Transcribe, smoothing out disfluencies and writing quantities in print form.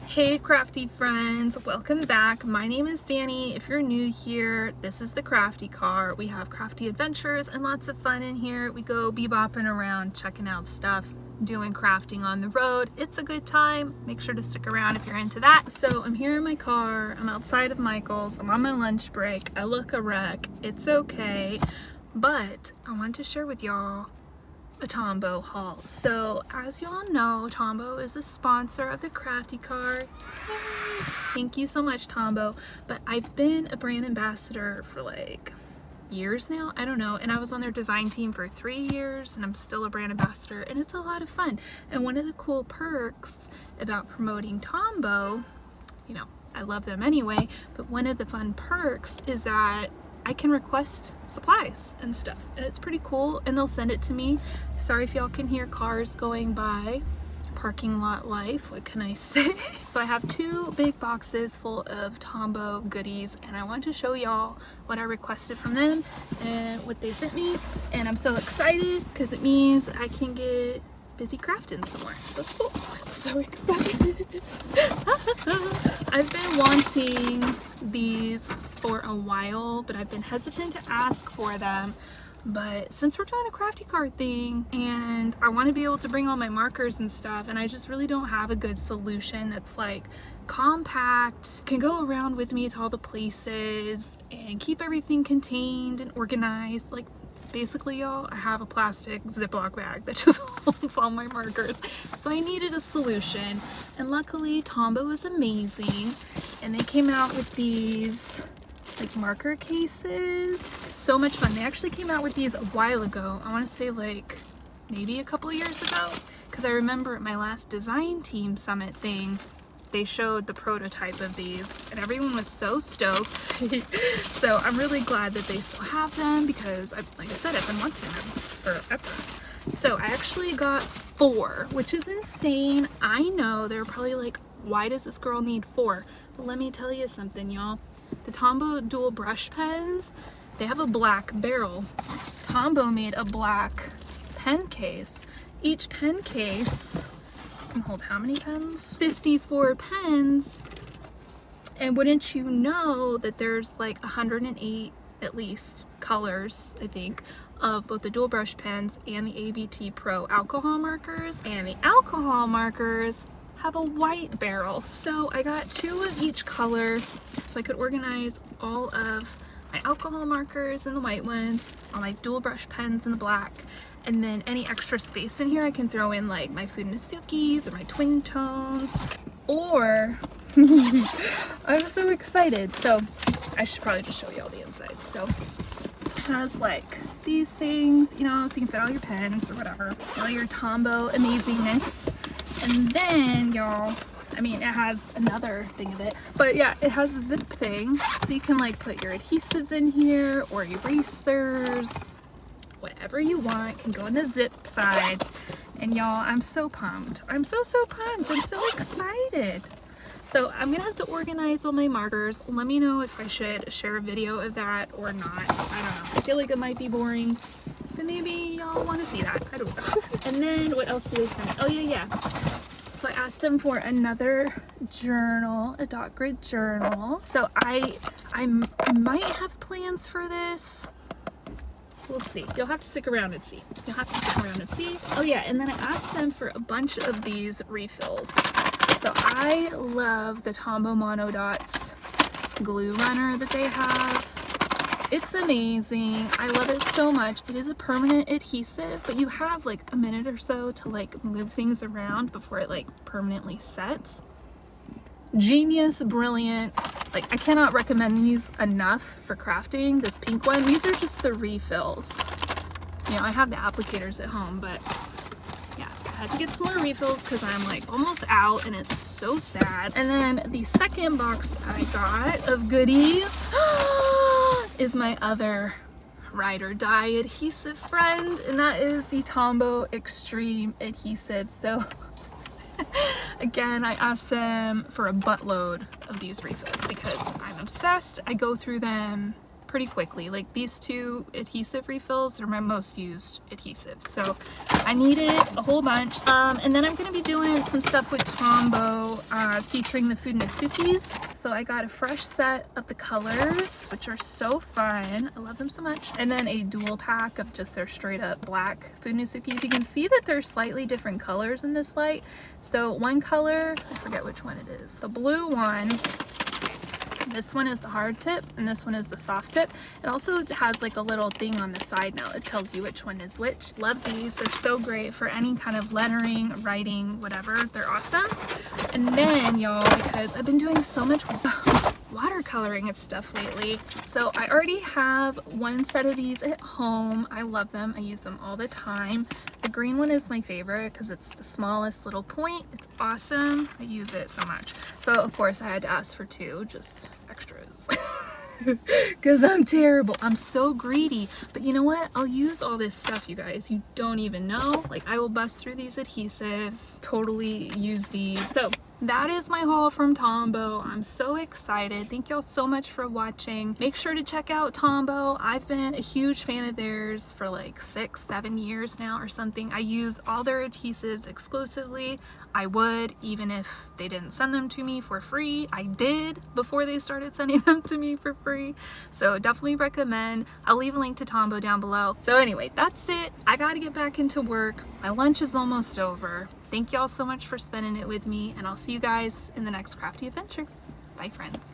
Hey Crafty friends, welcome back. My name is Danny. If you're new here, this is the Crafty car. We have crafty adventures and lots of fun in here. We go bebopping around, checking out stuff, doing crafting on the road. It's a good time. Make sure to stick around if you're into that. So I'm here in my car. I'm outside of Michael's. I'm on my lunch break. I look a wreck. It's okay. But I want to share with y'all a Tombow haul. So as y'all know, Tombow is a sponsor of the Crafty car. Yay. Thank you so much, Tombow. But I've been a brand ambassador for like years now, I don't know, and I was on their design team for 3 years and I'm still a brand ambassador, and it's a lot of fun. And one of the cool perks about promoting Tombow, you know, I love them anyway, but one of the fun perks is that I can request supplies and stuff, and it's pretty cool, and they'll send it to me. Sorry if y'all can hear cars going by. Parking lot life, what can I say? So I have 2 big boxes full of Tombow goodies, and I want to show y'all what I requested from them and what they sent me, and I'm so excited because it means I can get busy crafting some more. That's cool. So excited. I've been wanting these for a while, but I've been hesitant to ask for them. But since we're doing the Crafty card thing and I want to be able to bring all my markers and stuff, and I just really don't have a good solution that's like compact, can go around with me to all the places and keep everything contained and organized. Like basically, y'all, I have a plastic Ziploc bag that just holds all my markers. So I needed a solution, and luckily Tombow is amazing, and they came out with these like marker cases. So much fun. They actually came out with these a while ago. I want to say like maybe a couple of years ago, because I remember at my last design team summit thing, they showed the prototype of these and everyone was so stoked. So I'm really glad that they still have them, because like I said, I've been wanting them forever. So I actually got 4, which is insane. I know they're probably like, why does this girl need 4? But let me tell you something, y'all. The Tombow dual brush pens, they have a black barrel. Tombow made a black pen case. Each pen case can hold how many pens? 54 pens. And wouldn't you know that there's like 108 at least colors, I think, of both the dual brush pens and the ABT Pro alcohol markers. And the alcohol markers have a white barrel. So I got 2 of each color so I could organize all of my alcohol markers in the white ones, all my dual brush pens in the black, and then any extra space in here I can throw in like my Fudinasukis or my twin tones, or I'm so excited. So I should probably just show you all the inside. So it has like these things, you know, so you can fit all your pens or whatever, all your Tombow amazingness. And then, y'all, I mean, it has another thing of it, but yeah, it has a zip thing, so you can like put your adhesives in here or erasers, whatever you want can go in the zip side. And y'all, I'm so pumped. I'm so pumped. I'm so excited. So I'm gonna have to organize all my markers. Let me know if I should share a video of that or not. I don't know. I feel like it might be boring, but maybe y'all want to see that. I don't know. And then what else do they send? Oh yeah. So I asked them for another journal, a dot grid journal. So I might have plans for this. We'll see. You'll have to stick around and see. You'll have to stick around and see. Oh yeah, and then I asked them for a bunch of these refills. So I love the Tombow Mono Dots glue runner that they have. It's amazing. I love it so much. It is a permanent adhesive, but you have like a minute or so to like move things around before it like permanently sets. Genius, brilliant. Like I cannot recommend these enough for crafting. This pink one, these are just the refills. You know, I have the applicators at home, but yeah, I had to get some more refills because I'm like almost out and it's so sad. And then the second box I got of goodies is my other ride or die adhesive friend, and that is the Tombow Extreme adhesive. So again, I asked them for a buttload of these refills because I'm obsessed. I go through them pretty quickly. Like these two adhesive refills are my most used adhesives, so I needed a whole bunch. And then I'm going to be doing some stuff with Tombow featuring the Food Nizukis. So I got a fresh set of the colors, which are so fun. I love them so much. And then a dual pack of just their straight up black Food Nizukis. You can see that they're slightly different colors in this light. So one color, I forget which one it is. The blue one, this one is the hard tip and this one is the soft tip. It also has like a little thing on the side now. It tells you which one is which. Love these. They're so great for any kind of lettering, writing, whatever. They're awesome. And then y'all, because I've been doing so much watercoloring and stuff lately, so I already have one set of these at home. I love them. I use them all the time. The green one is my favorite because it's the smallest little point. It's awesome. I use it so much. So of course I had to ask for two, just extras. Because I'm terrible. I'm so greedy. But you know what? I'll use all this stuff, you guys. You don't even know. Like, I will bust through these adhesives. Totally use these. So that is my haul from Tombow. I'm so excited. Thank y'all so much for watching. Make sure to check out Tombow. I've been a huge fan of theirs for like 6-7 years now or something. I use all their adhesives exclusively. I would, even if they didn't send them to me for free. I did before they started sending them to me for free. So definitely recommend. I'll leave a link to Tombow down below. So anyway, that's it. I gotta get back into work. My lunch is almost over. Thank y'all so much for spending it with me, and I'll see you guys in the next crafty adventure. Bye, friends.